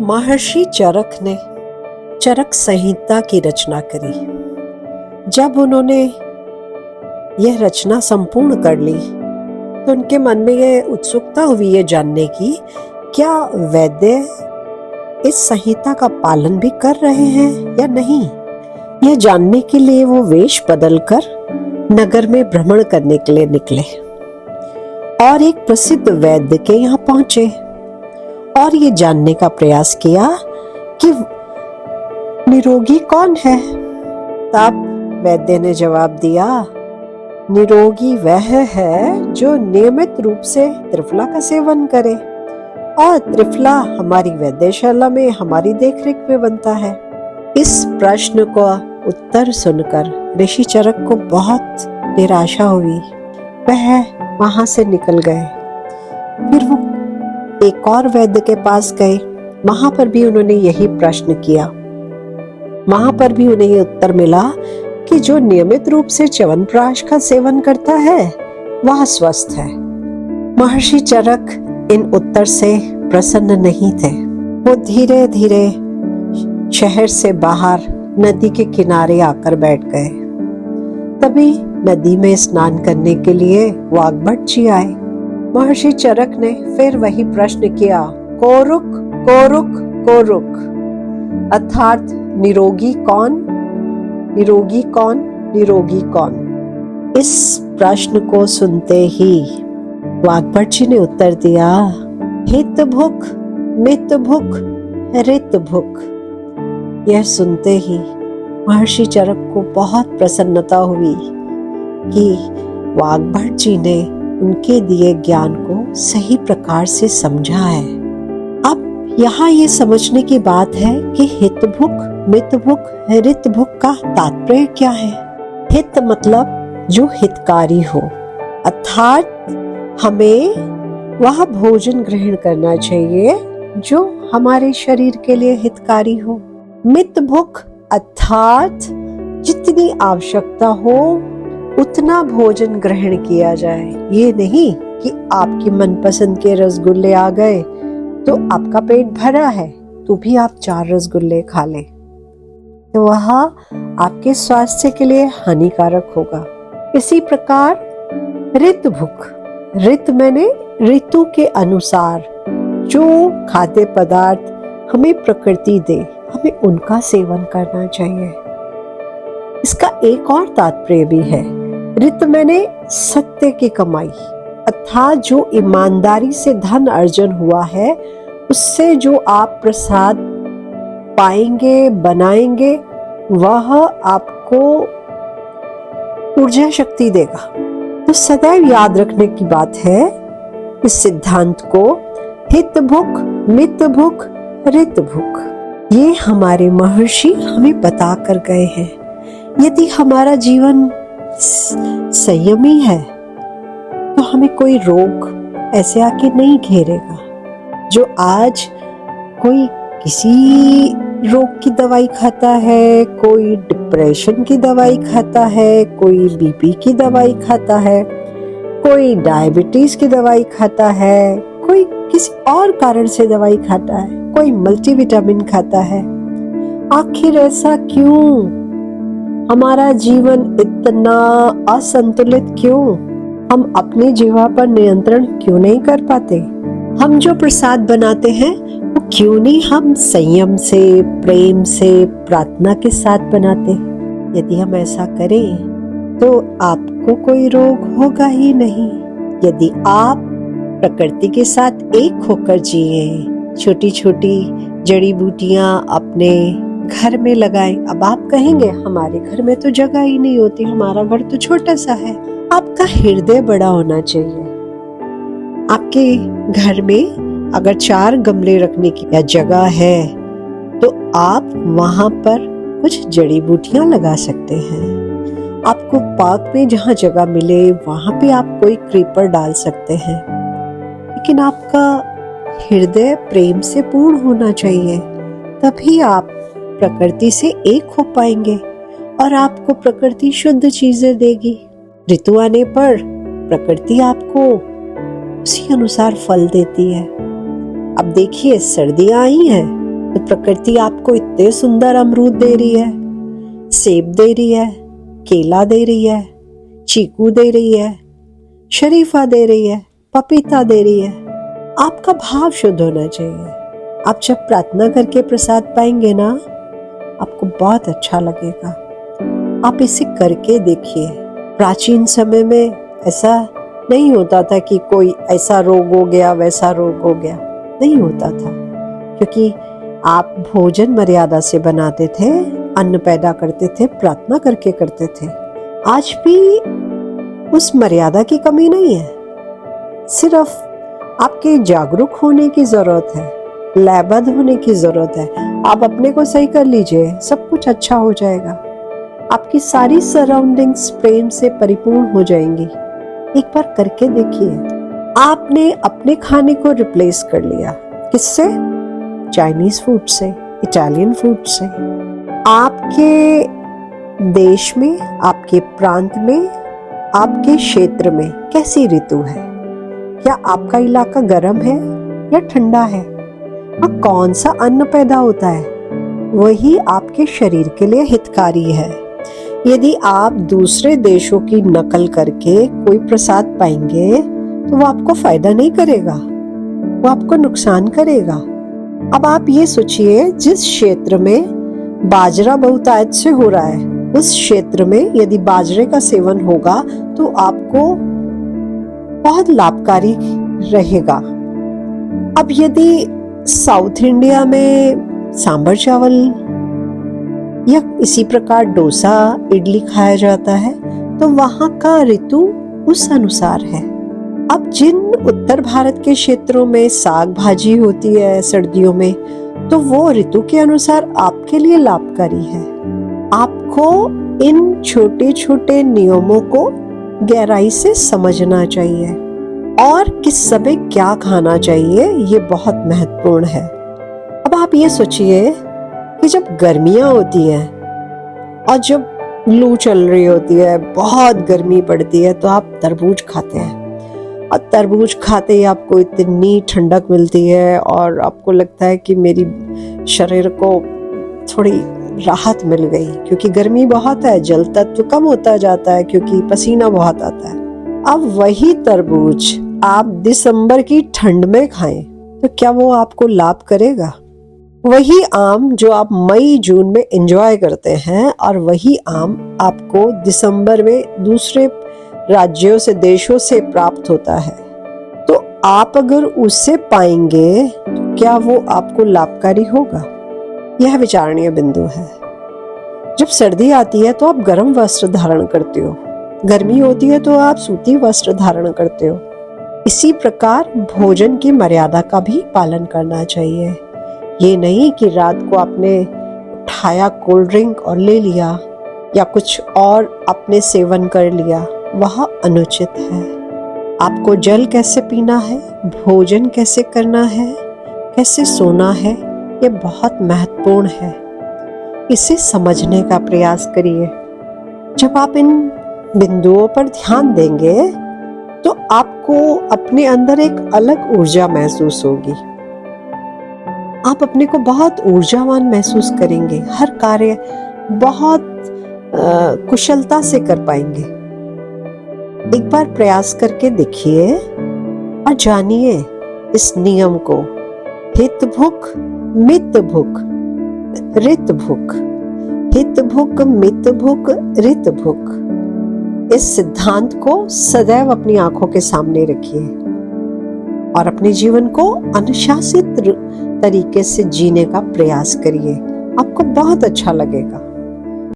महर्षि चरक ने चरक संहिता की रचना करी। जब उन्होंने यह रचना संपूर्ण कर ली तो उनके मन में यह उत्सुकता हुई ये जानने की, क्या वैद्य इस संहिता का पालन भी कर रहे हैं या नहीं। यह जानने के लिए वो वेश बदलकर नगर में भ्रमण करने के लिए निकले और एक प्रसिद्ध वैद्य के यहाँ पहुंचे और ये जानने का प्रयास किया कि निरोगी कौन है। तब वैद्य ने जवाब दिया, निरोगी वह है जो नियमित रूप से त्रिफला का सेवन करे, और त्रिफला हमारी वैद्यशाला में हमारी देखरेख में बनता है। इस प्रश्न का उत्तर सुनकर ऋषि चरक को बहुत निराशा हुई। वह वहां से निकल गए। फिर वो एक और वैद्य के पास गए। वहां पर भी उन्होंने यही प्रश्न किया। वहां पर भी उन्हें ये उत्तर मिला कि जो नियमित रूप से च्यवनप्राश का सेवन करता है वह स्वस्थ है। महर्षि चरक इन उत्तर से प्रसन्न नहीं थे। वो धीरे धीरे शहर से बाहर नदी के किनारे आकर बैठ गए। तभी नदी में स्नान करने के लिए वाग्भट जी आए। महर्षि चरक ने फिर वही प्रश्न किया, कोरुक कोरुक कोरुक, अर्थात निरोगी कौन, निरोगी कौन, निरोगी कौन। इस प्रश्न को सुनते ही वाग्भट जी ने उत्तर दिया, हित भुक मित भुक ऋत भुक। यह सुनते ही महर्षि चरक को बहुत प्रसन्नता हुई कि वाग्भट जी ने उनके दिए ज्ञान को सही प्रकार से समझा है। अब यहाँ ये समझने की बात है कि हित भुक मित भुक ऋत भुक का तात्पर्य क्या है। हित मतलब जो हितकारी हो, अर्थात हमें वह भोजन ग्रहण करना चाहिए जो हमारे शरीर के लिए हितकारी हो। मित भुक अर्थात जितनी आवश्यकता हो उतना भोजन ग्रहण किया जाए। ये नहीं कि आपकी मनपसंद के रसगुल्ले आ गए तो आपका पेट भरा है तो भी आप 4 रसगुल्ले खा लें, तो वह आपके स्वास्थ्य के लिए हानिकारक होगा। इसी प्रकार ऋत भुक, ऋत मैंने ऋतु के अनुसार जो खाद्य पदार्थ हमें प्रकृति दे, हमें उनका सेवन करना चाहिए। इसका एक और तात्पर्य भी है। ऋत मैंने सत्य की कमाई, अर्थात जो ईमानदारी से धन अर्जन हुआ है उससे जो आप प्रसाद पाएंगे बनाएंगे वह आपको ऊर्जा शक्ति देगा। तो सदैव याद रखने की बात है इस सिद्धांत को, हित भुक मित भुक ऋत भुक। ये हमारे महर्षि हमें बता कर गए हैं। यदि हमारा जीवन संयमी है तो हमें कोई रोग ऐसे आके नहीं घेरेगा। जो आज कोई किसी रोग की दवाई खाता है, कोई डिप्रेशन की दवाई खाता है, कोई बीपी की दवाई खाता है, कोई डायबिटीज की दवाई खाता है, कोई किसी और कारण से दवाई खाता है, कोई मल्टीविटामिन खाता है। आखिर ऐसा क्यों? हमारा जीवन इतना असंतुलित क्यों? हम अपनी जीवा पर नियंत्रण क्यों नहीं कर पाते? हम जो प्रसाद बनाते हैं वो क्यों नहीं हम संयम से, प्रेम से, प्रार्थना के साथ बनाते? यदि हम ऐसा करें तो आपको कोई रोग होगा ही नहीं। यदि आप प्रकृति के साथ एक होकर जिए, छोटी छोटी जड़ी बूटियां अपने घर में लगाएं। अब आप कहेंगे हमारे घर में तो जगह ही नहीं होती, हमारा घर तो छोटा सा है। आपका हृदय बड़ा होना चाहिए। आपके घर में अगर 4 गमले रखने की जगह है तो आप वहां पर कुछ जड़ी बूटियां लगा सकते हैं। आपको पार्क में जहां जगह मिले वहां पे आप कोई क्रीपर डाल सकते हैं। लेकिन आपका हृदय प्रेम से पूर्ण होना चाहिए, तभी आप प्रकृति से एक हो पाएंगे और आपको प्रकृति शुद्ध चीजें देगी। ऋतु आने पर प्रकृति आपको उसी अनुसार फल देती है। अब देखिए सर्दियां आई हैं तो प्रकृति आपको इतने सुंदर अमरूद दे रही है, सेब दे रही है, केला दे रही है, चीकू दे रही है, शरीफा दे रही है, पपीता दे रही है। आपका भाव शुद्ध होना चाहिए। आप जब प्रार्थना करके प्रसाद पाएंगे ना, आपको बहुत अच्छा लगेगा। आप इसे करके देखिए। प्राचीन समय में ऐसा नहीं होता था कि कोई ऐसा रोग हो गया, वैसा रोग हो गया, नहीं होता था, क्योंकि आप भोजन मर्यादा से बनाते थे, अन्न पैदा करते थे, प्रार्थना करके करते थे। आज भी उस मर्यादा की कमी नहीं है, सिर्फ आपके जागरूक होने की जरूरत है, लयबद्ध होने की जरूरत है। आप अपने को सही कर लीजिए, सब कुछ अच्छा हो जाएगा। आपकी सारी सराउंडिंग्स प्रेम से परिपूर्ण हो जाएंगी। एक बार करके देखिए। आपने अपने खाने को रिप्लेस कर लिया, किससे? चाइनीज फूड से, इटालियन फूड से। आपके देश में, आपके प्रांत में, आपके क्षेत्र में कैसी ऋतु है? क्या आपका इलाका गर्म है या ठंडा है? और कौन सा अन्न पैदा होता है? वही आपके शरीर के लिए हितकारी है। यदि आप दूसरे देशों की नकल करके कोई प्रसाद पाएंगे तो वो आपको फायदा नहीं करेगा, वो आपको नुकसान करेगा। अब आप ये सोचिए, जिस क्षेत्र में बाजरा बहुतायत से हो रहा है, उस क्षेत्र में यदि बाजरे का सेवन होगा तो आपको बहुत लाभकारी रहेगा। अब यदि साउथ इंडिया में सांभर चावल या इसी प्रकार डोसा, इडली खाया जाता है, तो वहां का ऋतु उस अनुसार है। अब जिन उत्तर भारत के क्षेत्रों में साग भाजी होती है सर्दियों में, तो वो ऋतु के अनुसार आपके लिए लाभकारी है। आपको इन छोटे छोटे नियमों को गहराई से समझना चाहिए और किस समय क्या खाना चाहिए, ये बहुत महत्वपूर्ण है। अब आप ये सोचिए कि जब गर्मियां होती हैं और जब लू चल रही होती है, बहुत गर्मी पड़ती है, तो आप तरबूज खाते हैं और तरबूज खाते ही आपको इतनी ठंडक मिलती है और आपको लगता है कि मेरी शरीर को थोड़ी राहत मिल गई, क्योंकि गर्मी बहुत है, जल तत्व कम होता जाता है क्योंकि पसीना बहुत आता है। अब वही तरबूज आप दिसंबर की ठंड में खाएं तो क्या वो आपको लाभ करेगा? वही आम जो आप मई जून में एंजॉय करते हैं और वही आम आपको दिसंबर में दूसरे राज्यों से, देशों से प्राप्त होता है, तो आप अगर उससे पाएंगे तो क्या वो आपको लाभकारी होगा? यह विचारणीय बिंदु है। जब सर्दी आती है तो आप गर्म वस्त्र धारण करते हो, गर्मी होती है तो आप सूती वस्त्र धारण करते हो। इसी प्रकार भोजन की मर्यादा का भी पालन करना चाहिए। ये नहीं कि रात को आपने उठाया कोल्ड ड्रिंक और ले लिया या कुछ और आपने सेवन कर लिया, वह अनुचित है। आपको जल कैसे पीना है, भोजन कैसे करना है, कैसे सोना है, ये बहुत महत्वपूर्ण है। इसे समझने का प्रयास करिए। जब आप इन बिंदुओं पर ध्यान देंगे तो आपको अपने अंदर एक अलग ऊर्जा महसूस होगी। आप अपने को बहुत ऊर्जावान महसूस करेंगे, हर कार्य बहुत कुशलता से कर पाएंगे। एक बार प्रयास करके देखिए और जानिए इस नियम को। हित भुक मित भुक रित भुक, हित भुक मित भुक रित भुक। इस सिद्धांत को सदैव अपनी आंखों के सामने रखिए और अपने जीवन को अनुशासित तरीके से जीने का प्रयास करिए। आपको बहुत अच्छा लगेगा।